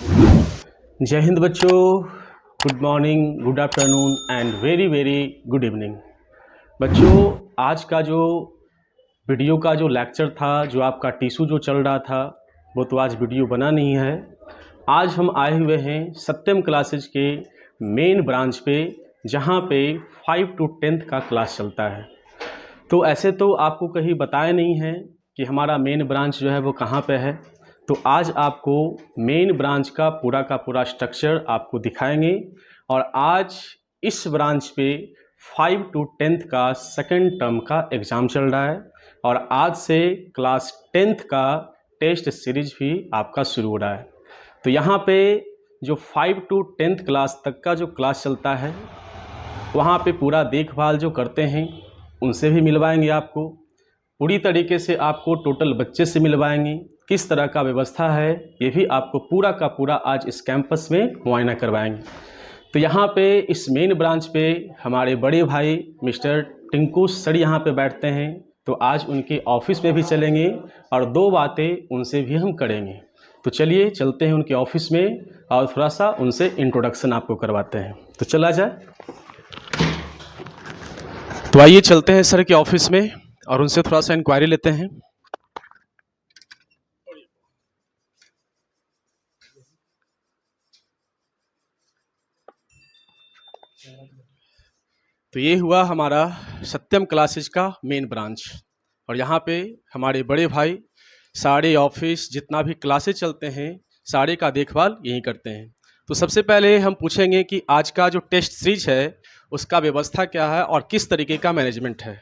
जय हिंद बच्चों, good morning, good afternoon and very very good evening. बच्चों, आज का जो वीडियो का जो लेक्चर था, जो आपका टीसू जो चल रहा था, वो तो आज वीडियो बना नहीं है। आज हम आए हुए हैं सत्यम क्लासेज के मेन ब्रांच पे, जहाँ पे 5 to 10th का क्लास चलता है। तो ऐसे तो आपको कहीं बताया नहीं है कि हमारा मेन ब्रांच जो है वो कहाँ पे है। तो आज आपको मेन ब्रांच का पूरा स्ट्रक्चर आपको दिखाएंगे। और आज इस ब्रांच पे 5 to 10th का सेकंड टर्म का एग्ज़ाम चल रहा है और आज से क्लास 10th का टेस्ट सीरीज भी आपका शुरू हो रहा है। तो यहाँ पे जो 5 to 10th क्लास तक का जो क्लास चलता है, वहाँ पे पूरा देखभाल जो करते हैं उनसे भी मिलवाएंगे आपको। पूरी तरीके से आपको टोटल बच्चे से मिलवाएंगे, किस तरह का व्यवस्था है ये भी आपको पूरा का पूरा आज इस कैंपस में मुआयना करवाएंगे। तो यहाँ पे इस मेन ब्रांच पे हमारे बड़े भाई मिस्टर टिंकू सर यहाँ पे बैठते हैं। तो आज उनके ऑफिस में भी चलेंगे और दो बातें उनसे भी हम करेंगे। तो चलिए चलते हैं उनके ऑफिस में और थोड़ा सा उनसे इंट्रोडक्शन आपको करवाते हैं। तो चला जाए। तो आइए चलते हैं सर के ऑफिस में और उनसे थोड़ा सा इंक्वायरी लेते हैं। तो ये हुआ हमारा सत्यम क्लासेज का मेन ब्रांच और यहाँ पे हमारे बड़े भाई सारे ऑफिस जितना भी क्लासेज चलते हैं सारे का देखभाल यहीं करते हैं। तो सबसे पहले हम पूछेंगे कि आज का जो टेस्ट सीरीज है उसका व्यवस्था क्या है और किस तरीके का मैनेजमेंट है।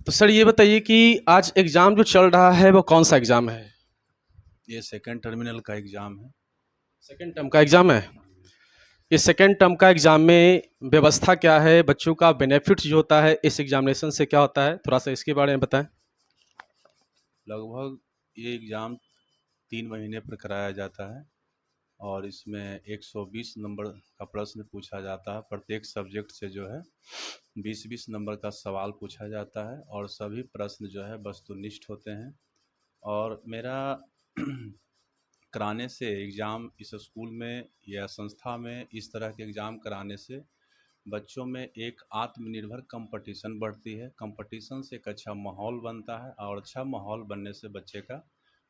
तो सर ये बताइए कि आज एग्ज़ाम जो चल रहा है वो कौन सा एग्ज़ाम है? ये सेकंड टर्मिनल का एग्ज़ाम है। सेकेंड टर्म का एग्ज़ाम है। इस सेकेंड टर्म का एग्ज़ाम में व्यवस्था क्या है, बच्चों का बेनिफिट जो होता है इस एग्जामिनेशन से क्या होता है, थोड़ा सा इसके बारे में बताएं। लगभग ये एग्ज़ाम 3 महीने पर कराया जाता है और इसमें 120 नंबर का प्रश्न पूछा जाता है। प्रत्येक सब्जेक्ट से जो है 20-20 नंबर का सवाल पूछा जाता है और सभी प्रश्न जो है वस्तुनिष्ठ होते हैं। और मेरा कराने से एग्ज़ाम इस स्कूल में या संस्था में इस तरह के एग्ज़ाम कराने से बच्चों में एक आत्मनिर्भर कंपटीशन बढ़ती है। कंपटीशन से एक अच्छा माहौल बनता है और अच्छा माहौल बनने से बच्चे का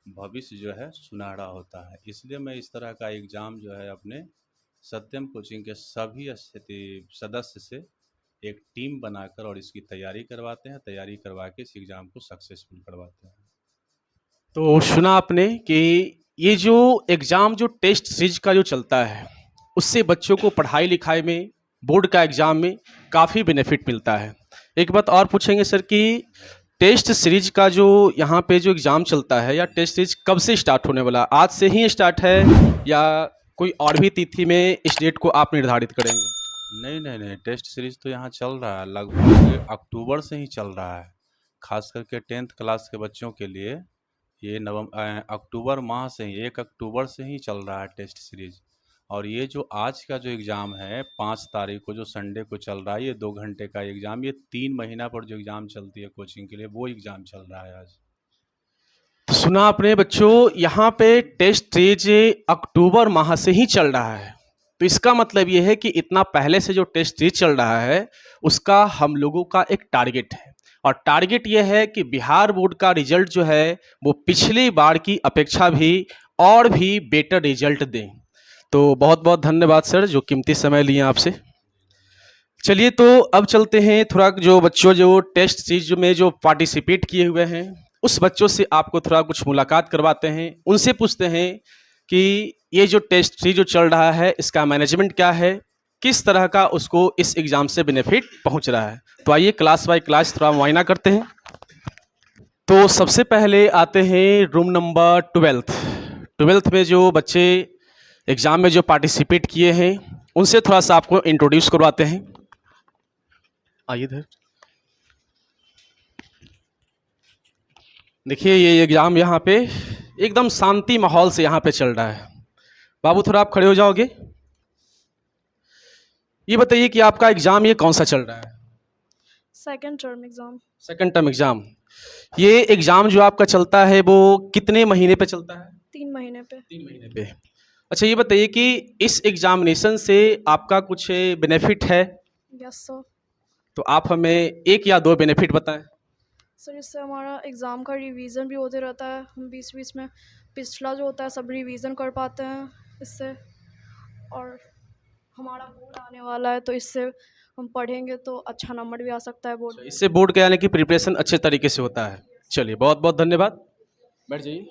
भविष्य जो है सुनहरा होता है। इसलिए मैं इस तरह का एग्ज़ाम जो है अपने सत्यम कोचिंग के सभी सदस्य से एक टीम बनाकर और इसकी तैयारी करवाते हैं। तैयारी करवा के इस एग्ज़ाम को सक्सेसफुल करवाते हैं। तो सुना आपने कि ये जो एग्ज़ाम जो टेस्ट सीरीज का जो चलता है उससे बच्चों को पढ़ाई लिखाई में, बोर्ड का एग्ज़ाम में काफ़ी बेनिफिट मिलता है। एक बात और पूछेंगे सर कि टेस्ट सीरीज का जो यहाँ पे जो एग्ज़ाम चलता है या टेस्ट सीरीज कब से स्टार्ट होने वाला, आज से ही स्टार्ट है या कोई और भी तिथि में इस डेट को आप निर्धारित करेंगे? नहीं, टेस्ट सीरीज तो यहाँ चल रहा है, लगभग अक्टूबर से ही चल रहा है। खास करके 10th क्लास के बच्चों के लिए ये अक्टूबर माह से ही 1 अक्टूबर से ही चल रहा है टेस्ट सीरीज। और ये जो आज का जो एग्ज़ाम है 5 तारीख को जो संडे को चल रहा है, ये 2 घंटे का एग्ज़ाम, ये 3 महीना पर जो एग्ज़ाम चलती है कोचिंग के लिए वो एग्ज़ाम चल रहा है आज। तो सुना आपने बच्चों, यहाँ पे टेस्ट सीरीज अक्टूबर माह से ही चल रहा है। तो इसका मतलब ये है कि इतना पहले से जो टेस्ट सीरीज चल रहा है उसका हम लोगों का एक टारगेट है और टारगेट ये है कि बिहार बोर्ड का रिजल्ट जो है वो पिछली बार की अपेक्षा भी और भी बेटर रिजल्ट दें। तो बहुत बहुत धन्यवाद सर जो कीमती समय लिए आपसे। चलिए तो अब चलते हैं थोड़ा जो बच्चों जो टेस्ट सीरीज में जो पार्टिसिपेट किए हुए हैं उस बच्चों से आपको थोड़ा कुछ मुलाकात करवाते हैं, उनसे पूछते हैं कि ये जो टेस्ट सीरीज जो चल रहा है इसका मैनेजमेंट क्या है, किस तरह का उसको इस एग्ज़ाम से बेनिफिट पहुंच रहा है। तो आइए क्लास बाय क्लास थोड़ा मुआयना करते हैं। तो सबसे पहले आते हैं रूम नंबर 12th में जो बच्चे एग्ज़ाम में जो पार्टिसिपेट किए हैं उनसे थोड़ा सा आपको इंट्रोड्यूस करवाते हैं। आइए इधर देखिए, ये एग्ज़ाम यहाँ पे एकदम शांति माहौल से यहाँ पे चल रहा है। बाबू थोड़ा आप खड़े हो जाओगे। ये बताइए कि आपका एग्ज़ाम ये कौन सा चल रहा है? Second term exam. Second term exam. ये एग्ज़ाम जो आपका चलता है वो कितने महीने पे चलता है? 3 महीने पे। 3 महीने पे। अच्छा ये बताइए कि इस एग्जामिनेशन से आपका कुछ बेनिफिट है? Yes, sir. तो आप हमें एक या दो बेनिफिट बताएं। सर इससे हमारा एग्ज़ाम का रिवीजन भी होते रहता है, हम बीच बीच में पिछला जो होता है सब रिवीजन कर पाते हैं इससे। और हमारा बोर्ड आने वाला है तो इससे हम पढ़ेंगे तो अच्छा नंबर भी आ सकता है बोर्ड में। इससे बोर्ड के आने की प्रिपरेशन अच्छे तरीके से होता है। चलिए बहुत बहुत धन्यवाद, बैठ जाइए।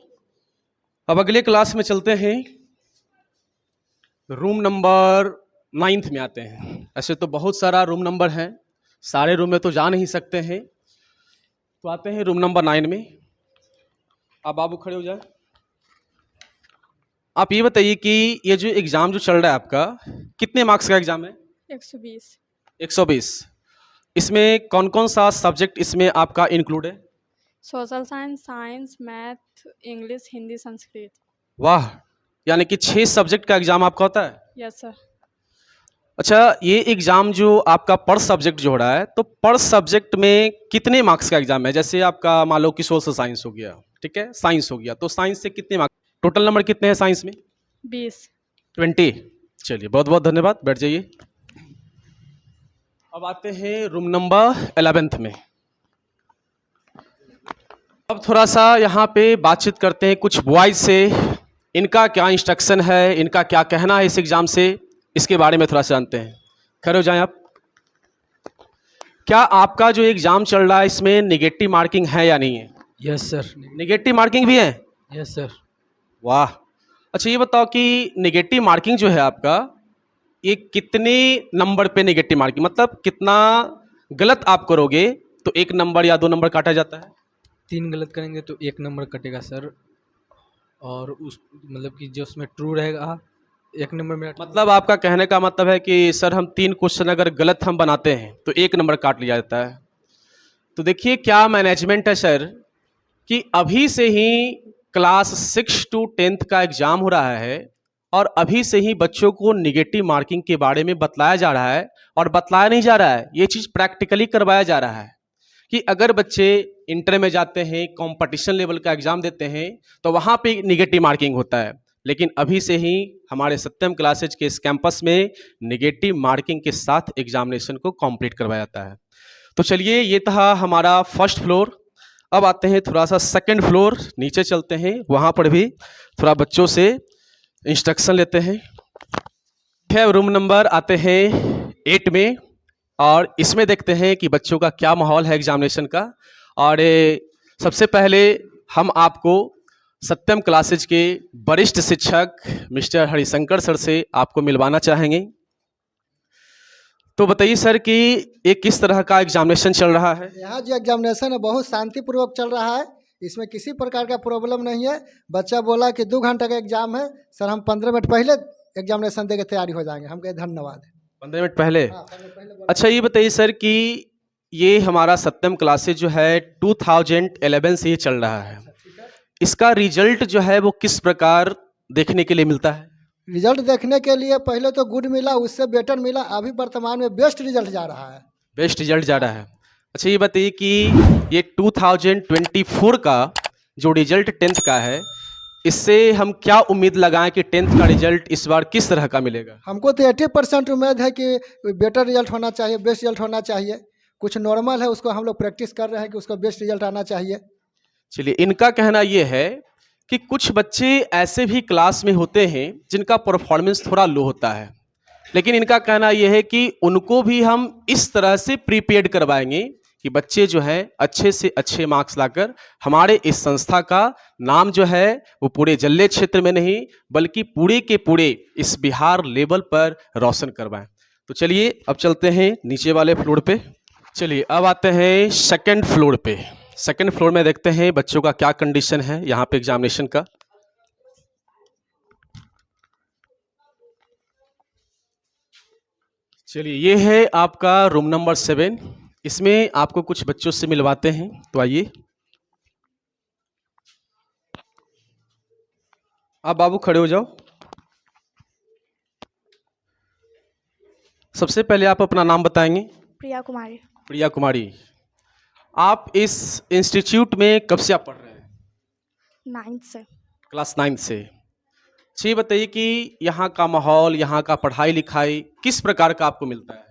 अब अगले क्लास में चलते हैं, रूम नंबर 9th में आते हैं। ऐसे तो बहुत सारा रूम नंबर है, सारे रूम में तो जा नहीं सकते हैं, तो आते हैं रूम नंबर 9 में। आप बाबू खड़े हो जाए। आप ये बताइए कि ये जो एग्ज़ाम जो चल रहा है आपका, कितने मार्क्स का एग्ज़ाम है? 120। 120। इसमें कौन कौन सा सब्जेक्ट इसमें आपका इंक्लूड है? Social science, science, math, English, Hindi, Sanskrit. वाह, यानी कि 6 सब्जेक्ट का एग्ज़ाम आपका होता है। Yes sir. अच्छा, ये एग्ज़ाम जो आपका पर सब्जेक्ट जो हो रहा है, तो पर सब्जेक्ट में कितने मार्क्स का एग्ज़ाम है? जैसे आपका मान लो कि सोशल साइंस हो गया, ठीक है, साइंस हो गया, तो साइंस से कितने मार्क्स, टोटल नंबर कितने हैं साइंस में? 20। 20। चलिए बहुत बहुत धन्यवाद, बैठ जाइए। अब आते हैं रूम नंबर 11th में। अब थोड़ा सा यहाँ पे बातचीत करते हैं कुछ बॉयज से, इनका क्या इंस्ट्रक्शन है, इनका क्या कहना है इस एग्ज़ाम से, इसके बारे में थोड़ा सा जानते हैं। खड़े हो जाएं आप। क्या आपका जो एग्ज़ाम चल रहा है इसमें नेगेटिव मार्किंग है या नहीं है? Yes sir. नेगेटिव मार्किंग भी है? Yes sir. वाह। अच्छा ये बताओ कि नेगेटिव मार्किंग जो है आपका, ये कितने नंबर पे नेगेटिव मार्किंग, मतलब कितना गलत आप करोगे तो 1 नंबर या 2 नंबर काटा जाता है? 3 गलत करेंगे तो 1 नंबर कटेगा सर, और उस मतलब कि जो उसमें ट्रू रहेगा 1 नंबर में। मतलब आपका कहने का मतलब है कि सर हम 3 क्वेश्चन अगर गलत हम बनाते हैं तो 1 नंबर काट लिया जाता है। तो देखिए क्या मैनेजमेंट है सर, कि अभी से ही क्लास 6 to 10th का एग्ज़ाम हो रहा है और अभी से ही बच्चों को नेगेटिव मार्किंग के बारे में बतलाया जा रहा है, और बतलाया नहीं जा रहा है, ये चीज़ प्रैक्टिकली करवाया जा रहा है कि अगर बच्चे इंटर में जाते हैं, कंपटीशन लेवल का एग्ज़ाम देते हैं, तो वहाँ पे नेगेटिव मार्किंग होता है। लेकिन अभी से ही हमारे सत्यम क्लासेज के इस कैंपस में नेगेटिव मार्किंग के साथ एग्जामिनेशन को कंप्लीट करवाया जाता है। तो चलिए ये था हमारा फर्स्ट फ्लोर। अब आते हैं थोड़ा सा सेकंड फ्लोर, नीचे चलते हैं, वहाँ पर भी थोड़ा बच्चों से इंस्ट्रक्शन लेते हैं। फिर रूम नंबर आते हैं 8 में, और इसमें देखते हैं कि बच्चों का क्या माहौल है एग्जामिनेशन का। और सबसे पहले हम आपको सत्यम क्लासेज के वरिष्ठ शिक्षक मिस्टर हरिशंकर सर से आपको मिलवाना चाहेंगे। तो बताइए सर कि ये किस तरह का एग्जामिनेशन चल रहा है? यहाँ जो एग्जामिनेशन है बहुत शांतिपूर्वक चल रहा है, इसमें किसी प्रकार का प्रॉब्लम नहीं है। बच्चा बोला कि 2 घंटे का एग्जाम है सर, हम 15 मिनट पहले एग्जामिनेशन दे के तैयारी हो जाएंगे। हम कहे धन्यवाद। 15 मिनट पहले? हाँ, 15 मिनट पहले बोला। अच्छा ये बताइए सर कि ये हमारा सत्यम क्लासेज जो है 2011 से ये चल रहा है, इसका रिजल्ट जो है वो किस प्रकार देखने के लिए मिलता है? रिजल्ट देखने के लिए पहले तो गुड मिला, उससे बेटर मिला, अभी वर्तमान में बेस्ट रिजल्ट जा रहा है। बेस्ट रिजल्ट जा रहा है। अच्छा ये बताइए कि ये 2024 का जो रिजल्ट 10th का है, इससे हम क्या उम्मीद लगाएं कि 10th का रिजल्ट इस बार किस तरह का मिलेगा? हमको तो 80% उम्मीद है कि बेटर रिजल्ट होना चाहिए, बेस्ट रिजल्ट होना चाहिए। कुछ नॉर्मल है उसको हम लोग प्रैक्टिस कर रहे हैं कि उसका बेस्ट रिजल्ट आना चाहिए। चलिए इनका कहना ये है कि कुछ बच्चे ऐसे भी क्लास में होते हैं जिनका परफॉर्मेंस थोड़ा लो होता है, लेकिन इनका कहना यह है कि उनको भी हम इस तरह से प्रिपेयर्ड करवाएंगे कि बच्चे जो हैं अच्छे से अच्छे मार्क्स लाकर हमारे इस संस्था का नाम जो है वो पूरे जल्ले क्षेत्र में नहीं बल्कि पूरे के पूरे इस बिहार लेवल पर रोशन करवाएं। तो चलिए अब चलते हैं नीचे वाले फ्लोर पे। चलिए अब आते हैं सेकंड फ्लोर पे। सेकंड फ्लोर में देखते हैं बच्चों का क्या कंडीशन है यहाँ पे एग्जामिनेशन का। चलिए ये है आपका रूम नंबर 7, इसमें आपको कुछ बच्चों से मिलवाते हैं, तो आइए। आप बाबू खड़े हो जाओ। सबसे पहले आप अपना नाम बताएंगे। प्रिया कुमारी। प्रिया कुमारी, आप इस इंस्टीट्यूट में कब से आप पढ़ रहे हैं? 9th से। क्लास 9 से। अच्छा ये बताइए कि यहाँ का माहौल, यहाँ का पढ़ाई लिखाई किस प्रकार का आपको मिलता है?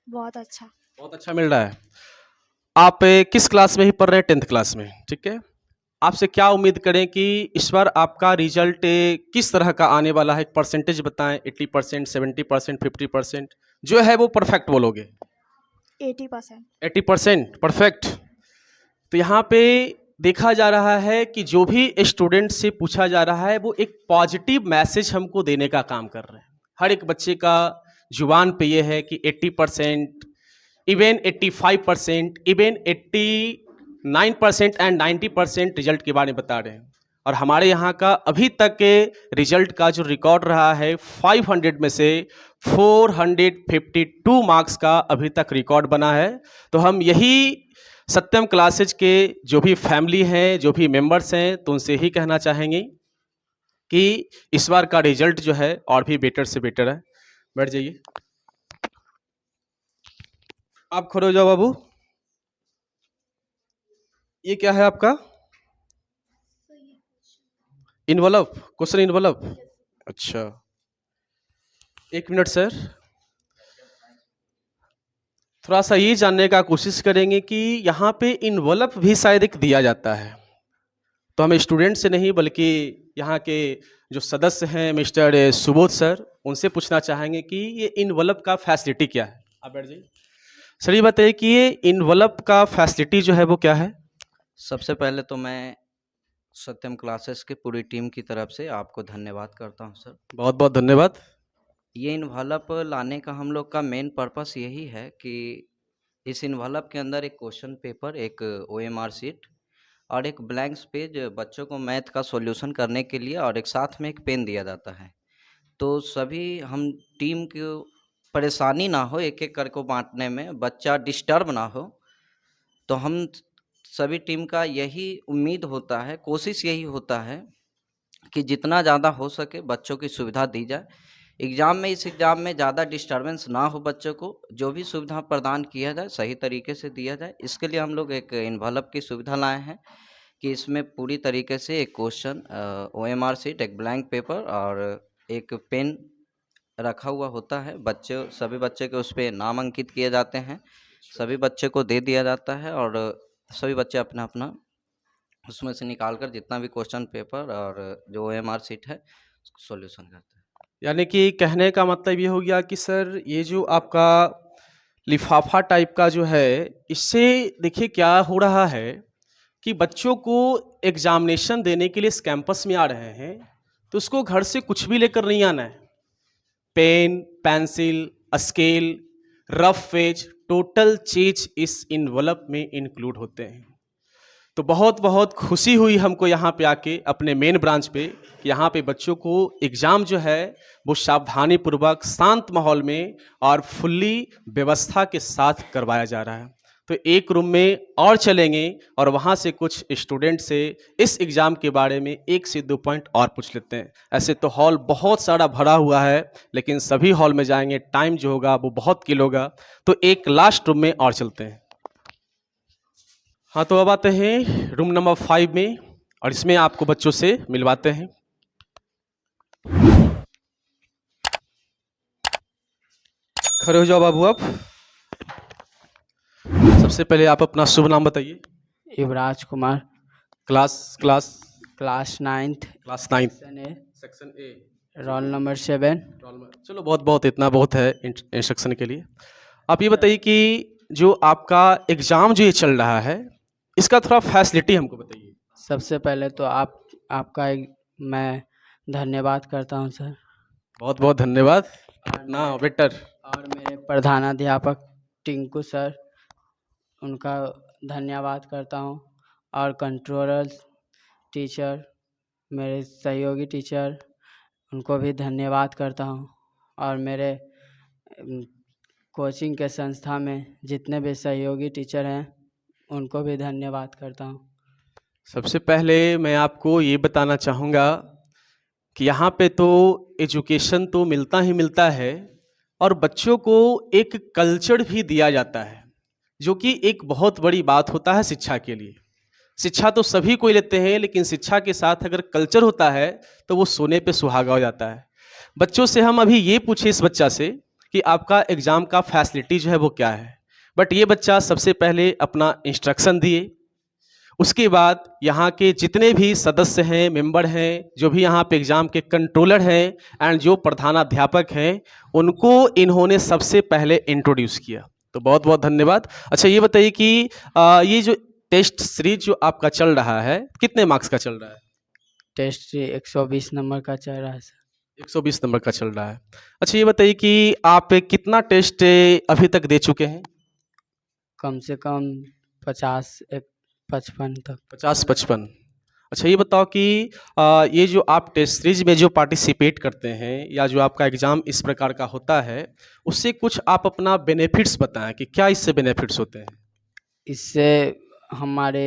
बहुत अच्छा। बहुत अच्छा मिल रहा है। आप किस क्लास में ही पढ़ रहे हैं? 10th क्लास में, ठीक है। आपसे क्या उम्मीद करें कि इस बार आपका रिजल्ट किस तरह का आने वाला है? एक परसेंटेज बताएं, 80%, 70%, 50%, जो है वो परफेक्ट बोलोगे? 80%। 80% परफेक्ट। तो यहाँ पे देखा जा रहा है कि जो भी स्टूडेंट से पूछा जा रहा है वो एक पॉजिटिव मैसेज हमको देने का काम कर रहे हैं। हर एक बच्चे का जुबान पे ये है कि 80%, इवन 85%, इवन 89% एंड 90% रिजल्ट के बारे में बता रहे हैं। और हमारे यहाँ का अभी तक के रिजल्ट का जो रिकॉर्ड रहा है 500 में से 452 मार्क्स का अभी तक रिकॉर्ड बना है। तो हम यही सत्यम क्लासेज के जो भी फैमिली हैं, जो भी मेंबर्स हैं, तो उनसे ही कहना चाहेंगे कि इस बार का रिजल्ट जो है और भी बेटर से बेटर है। बैठ जाइए, आप खड़े हो जाओ बाबू। ये क्या है आपका? Envelope, question envelope. अच्छा, एक मिनट सर, थोड़ा सा ये जानने का कोशिश करेंगे कि यहाँ पे इन्वलप भी शायद एक दिया जाता है। तो हम स्टूडेंट से नहीं बल्कि यहाँ के जो सदस्य हैं मिस्टर सुबोध सर, उनसे पूछना चाहेंगे कि ये इन्वलप का फैसिलिटी क्या है। आप बैठ जाइए सर। ये बताइए कि ये इन्वलप का फैसिलिटी जो है वो क्या है? सबसे पहले तो मैं सत्यम क्लासेस की पूरी टीम की तरफ से आपको धन्यवाद करता हूं सर। बहुत बहुत धन्यवाद। ये इन्वलप लाने का हम लोग का मेन पर्पस यही है कि इस इन्वलप के अंदर एक क्वेश्चन पेपर, एक OMR शीट और एक ब्लैंक्स पेज बच्चों को मैथ का सॉल्यूशन करने के लिए, और एक साथ में एक पेन दिया जाता है। तो सभी हम टीम को परेशानी ना हो एक एक करके बांटने में, बच्चा डिस्टर्ब ना हो, तो हम सभी टीम का यही उम्मीद होता है, कोशिश यही होता है कि जितना ज़्यादा हो सके बच्चों की सुविधा दी जाए। इस एग्ज़ाम में ज़्यादा डिस्टर्बेंस ना हो, बच्चों को जो भी सुविधा प्रदान किया जाए सही तरीके से दिया जाए। इसके लिए हम लोग एक इन्वलप की सुविधा लाए हैं कि इसमें पूरी तरीके से एक क्वेश्चन, OMR शीट, एक ब्लैंक पेपर और एक पेन रखा हुआ होता है। सभी बच्चे के उस पर नाम अंकित किए जाते हैं, सभी बच्चे को दे दिया जाता है और सभी बच्चे अपना अपना उसमें से निकाल कर जितना भी क्वेश्चन पेपर और जो OMR शीट है उसको सॉल्यूशन करते हैं। यानी कि कहने का मतलब ये हो गया कि सर ये जो आपका लिफाफा टाइप का जो है, इससे देखिए क्या हो रहा है कि बच्चों को एग्जामिनेशन देने के लिए इस कैंपस में आ रहे हैं तो उसको घर से कुछ भी लेकर नहीं आना है। Pen, pencil, scale, rough page, total चीज इस इन्वलप में इंक्लूड होते हैं। तो बहुत बहुत खुशी हुई हमको यहाँ पे आके अपने मेन ब्रांच पे, यहाँ पे बच्चों को एग्ज़ाम जो है वो सावधानी पूर्वक शांत माहौल में और फुल्ली व्यवस्था के साथ करवाया जा रहा है। तो एक रूम में और चलेंगे और वहाँ से कुछ स्टूडेंट से इस एग्ज़ाम के बारे में 1 से 2 पॉइंट और पूछ लेते हैं। ऐसे तो हॉल बहुत सारा भरा हुआ है, लेकिन सभी हॉल में जाएंगे टाइम जो होगा वो बहुत किल होगा। तो एक लास्ट रूम में और चलते हैं। हाँ, तो अब आते हैं रूम नंबर 5 में और इसमें आपको बच्चों से मिलवाते हैं। खड़े हो जाओ बाबू। आप सबसे पहले आप अपना शुभ नाम बताइए। Yuvraj Kumar, class class 9th, section A, roll number 7। चलो बहुत बहुत इतना बहुत है इंस्ट्रक्शन के लिए। आप ये बताइए कि जो आपका एग्ज़ाम जो ये चल रहा है इसका थोड़ा फैसिलिटी हमको बताइए। सबसे पहले तो आपका मैं धन्यवाद करता हूं सर। बहुत बहुत धन्यवाद ना बेटर। और मेरे प्रधानाध्यापक टिंकू सर, उनका धन्यवाद करता हूं। और कंट्रोलर टीचर, मेरे सहयोगी टीचर, उनको भी धन्यवाद करता हूं। और मेरे कोचिंग के संस्था में जितने भी सहयोगी टीचर हैं उनको भी धन्यवाद करता हूं। सबसे पहले मैं आपको ये बताना चाहूँगा कि यहाँ पे तो एजुकेशन तो मिलता ही मिलता है और बच्चों को एक कल्चर भी दिया जाता है, जो कि एक बहुत बड़ी बात होता है शिक्षा के लिए। शिक्षा तो सभी कोई लेते हैं, लेकिन शिक्षा के साथ अगर कल्चर होता है तो वो सोने पे सुहागा हो जाता है। बच्चों से हम अभी ये पूछे इस बच्चा से कि आपका एग्ज़ाम का फैसिलिटी जो है वो क्या है, बट ये बच्चा सबसे पहले अपना इंस्ट्रक्शन दिए। उसके बाद यहाँ के जितने भी सदस्य हैं, मेंबर हैं, जो भी यहाँ पे एग्ज़ाम के कंट्रोलर हैं एंड जो प्रधानाध्यापक हैं, उनको इन्होंने सबसे पहले इंट्रोड्यूस किया। तो बहुत बहुत धन्यवाद। अच्छा ये बताइए कि ये जो टेस्ट सीरीज जो आपका चल रहा है कितने मार्क्स का चल रहा है? टेस्ट 120 नंबर का चल रहा है सर। 120 नंबर का चल रहा है। अच्छा ये बताइए कि आप कितना टेस्ट अभी तक दे चुके हैं? कम से कम 55 तक। 50-55। अच्छा ये बताओ कि ये जो आप टेस्ट सीरीज में जो पार्टिसिपेट करते हैं या जो आपका एग्ज़ाम इस प्रकार का होता है, उससे कुछ आप अपना बेनिफिट्स बताएं कि क्या इससे बेनिफिट्स होते हैं? इससे हमारे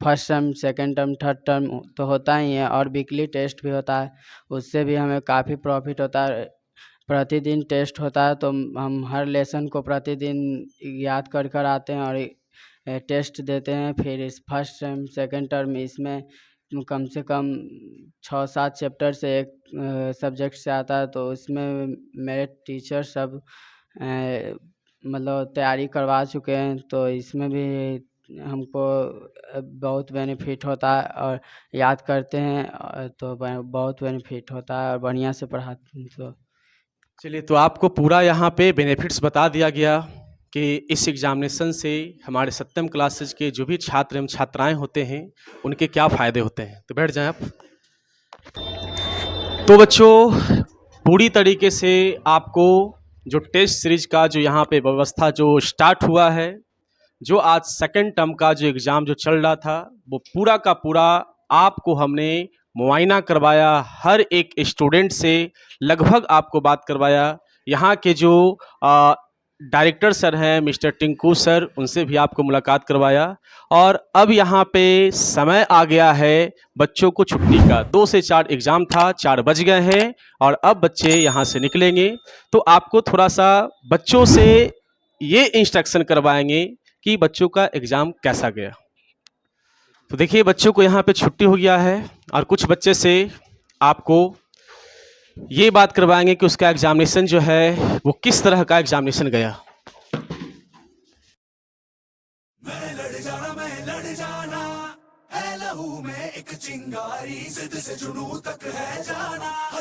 first term, second term, third term तो होता ही है और वीकली टेस्ट भी होता है, उससे भी हमें काफ़ी प्रॉफिट होता है। प्रतिदिन टेस्ट होता है तो हम हर लेसन को प्रतिदिन याद कर कर आते हैं और टेस्ट देते हैं। फिर इस फर्स्ट टर्म, सेकंड टर्म इसमें कम से कम 6-7 चैप्टर से एक सब्जेक्ट से आता है, तो इसमें मेरे टीचर सब मतलब तैयारी करवा चुके हैं, तो इसमें भी हमको बहुत बेनिफिट होता है और याद करते हैं तो बहुत बेनिफिट होता है और बढ़िया से पढ़ाते हैं। तो चलिए, तो आपको पूरा यहाँ पे बेनिफिट्स बता दिया गया कि इस एग्ज़ामिनेशन से हमारे सत्यम क्लासेज के जो भी छात्र एवं छात्राएं होते हैं उनके क्या फ़ायदे होते हैं। तो बैठ जाएं आप। तो बच्चों, पूरी तरीके से आपको जो टेस्ट सीरीज का जो यहाँ पे व्यवस्था जो स्टार्ट हुआ है, जो आज सेकंड टर्म का जो एग्ज़ाम जो चल रहा था, वो पूरा का पूरा आपको हमने मुआयना करवाया, हर एक स्टूडेंट से लगभग आपको बात करवाया। यहाँ के जो डायरेक्टर सर हैं मिस्टर टिंकू सर, उनसे भी आपको मुलाकात करवाया। और अब यहाँ पे समय आ गया है बच्चों को छुट्टी का। 2 से 4 एग्ज़ाम था, 4 बज गए हैं और अब बच्चे यहाँ से निकलेंगे। तो आपको थोड़ा सा बच्चों से ये इंस्ट्रक्शन करवाएंगे कि बच्चों का एग्ज़ाम कैसा गया। तो देखिए, बच्चों को यहाँ पे छुट्टी हो गया है और कुछ बच्चे से आपको ये बात करवाएंगे कि उसका एग्जामिनेशन जो है वो किस तरह का एग्जामिनेशन गया।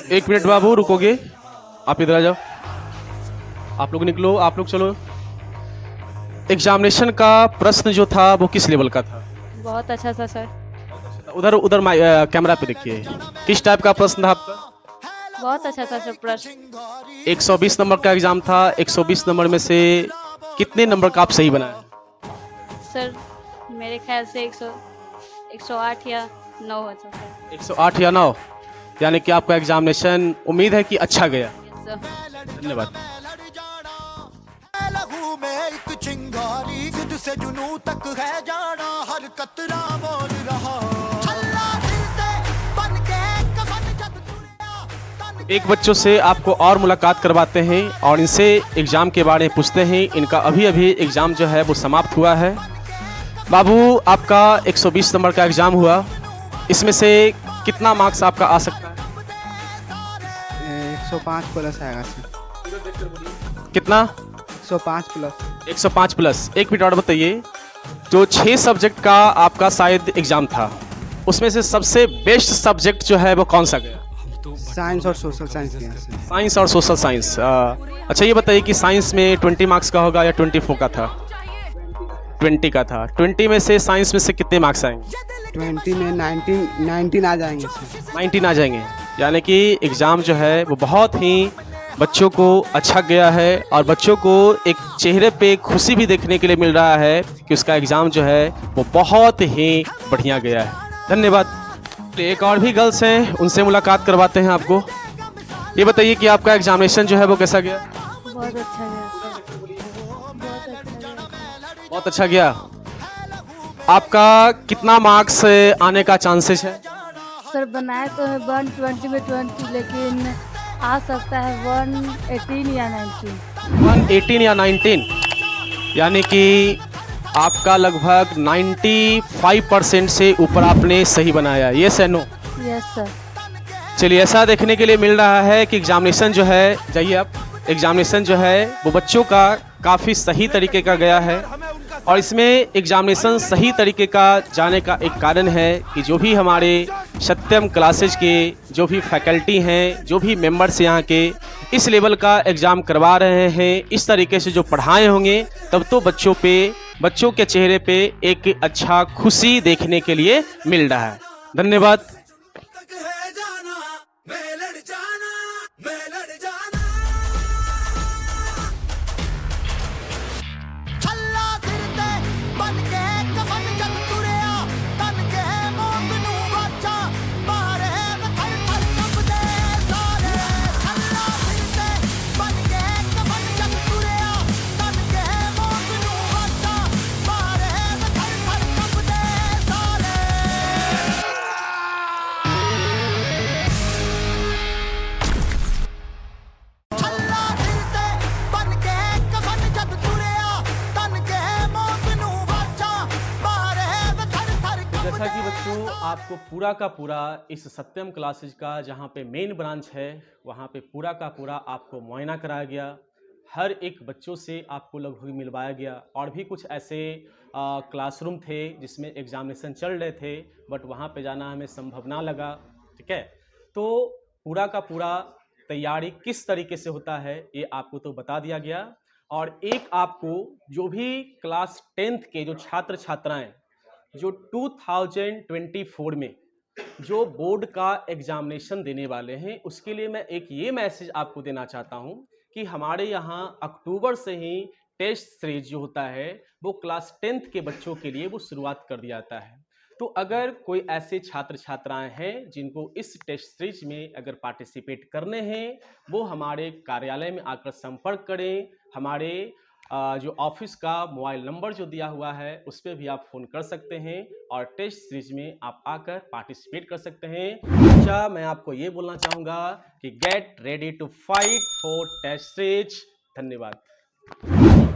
एक मिनट बाबू, रुकोगे? आप इधर आ जाओ, आप लोग निकलो, आप लोग चलो। एग्जामिनेशन का प्रश्न जो था वो किस लेवल का था? बहुत अच्छा था सर। उधर उधर कैमरा पे देखिए, किस टाइप का प्रश्न था आपका? बहुत अच्छा था सर प्रश्न। 120 नंबर का एग्जाम था। 120 नंबर में से कितने नंबर का आप सही बनाए? सर मेरे ख्याल से 108 या 9 होता सर। 108 या 9, यानी कि आपका एग्जामिनेशन उम्मीद है कि अच्छा गया। Yes sir. धन्यवाद। एक बच्चों से आपको और मुलाकात करवाते हैं और इनसे एग्ज़ाम के बारे में पूछते हैं। इनका अभी अभी एग्ज़ाम जो है वो समाप्त हुआ है। बाबू, आपका 120 नंबर का एग्ज़ाम हुआ, इसमें से कितना मार्क्स आपका आ सकता है? 105 प्लस आएगा सर। कितना? 105 प्लस। 105 प्लस। एक मिनट और बताइए, जो 6 सब्जेक्ट का आपका शायद एग्ज़ाम था, उसमें से सबसे बेस्ट सब्जेक्ट जो है वो कौन सा गया? साइंस और सोशल साइंस किया सर। साइंस और सोशल साइंस। अच्छा ये बताइए कि साइंस में 20 मार्क्स का होगा या 24 का था? 20 का था। 20 में से साइंस में से कितने मार्क्स आएंगे? 20 में 19 आ जाएंगे सर। 19 आ जाएंगे, यानी कि एग्ज़ाम जो है वो बहुत ही बच्चों को अच्छा गया है और बच्चों को एक चेहरे पे खुशी भी देखने के लिए मिल रहा है कि उसका एग्ज़ाम जो है वो बहुत ही बढ़िया गया है। धन्यवाद। एक और भी गर्ल्स हैं, उनसे मुलाकात करवाते हैं आपको। ये बताइए कि आपका एग्जामिनेशन जो है वो कैसा गया? बहुत अच्छा गया सर। बहुत अच्छा गया। आपका कितना मार्क्स आने का चांसेस है? सर बनाए तो है 120 में 20, लेकिन आ सकता है 118 या 19। 118 या 19, यानी कि आपका लगभग 95% से ऊपर आपने सही बनाया। ये है नो? Yes sir. चलिए, ऐसा देखने के लिए मिल रहा है कि एग्जामिनेशन जो है, जाइए आप, एग्जामिनेशन जो है वो बच्चों का काफ़ी सही तरीके का गया है। और इसमें एग्जामिनेशन सही तरीके का जाने का एक कारण है कि जो भी हमारे सत्यम क्लासेज के जो भी फैकल्टी हैं, जो भी मेंबर्स यहाँ के इस लेवल का एग्ज़ाम करवा रहे हैं, इस तरीके से जो पढ़ाए होंगे, तब तो बच्चों के चेहरे पे एक अच्छा खुशी देखने के लिए मिल रहा है। धन्यवाद। जैसा कि बच्चों आपको पूरा का पूरा इस सत्यम क्लासेज का जहाँ पे मेन ब्रांच है वहाँ पे पूरा का पूरा आपको मुआयना कराया गया। हर एक बच्चों से आपको लगभग मिलवाया गया। और भी कुछ ऐसे क्लासरूम थे जिसमें एग्जामिनेशन चल रहे थे, बट वहाँ पे जाना हमें संभव ना लगा। ठीक है, तो पूरा का पूरा तैयारी किस तरीके से होता है ये आपको तो बता दिया गया। और एक आपको जो भी क्लास 10th के जो छात्र छात्राएं जो 2024 में जो बोर्ड का एग्जामिनेशन देने वाले हैं, उसके लिए मैं एक ये मैसेज आपको देना चाहता हूं कि हमारे यहाँ अक्टूबर से ही टेस्ट सीरीज जो होता है वो क्लास 10th के बच्चों के लिए वो शुरुआत कर दिया जाता है। तो अगर कोई ऐसे छात्र छात्राएं हैं जिनको इस टेस्ट सीरीज में अगर पार्टिसिपेट करने हैं, वो हमारे कार्यालय में आकर संपर्क करें। हमारे जो ऑफिस का मोबाइल नंबर जो दिया हुआ है उस पर भी आप फ़ोन कर सकते हैं और टेस्ट सीरीज में आप आकर पार्टिसिपेट कर सकते हैं। अच्छा, मैं आपको ये बोलना चाहूँगा कि get ready to fight for test series. धन्यवाद।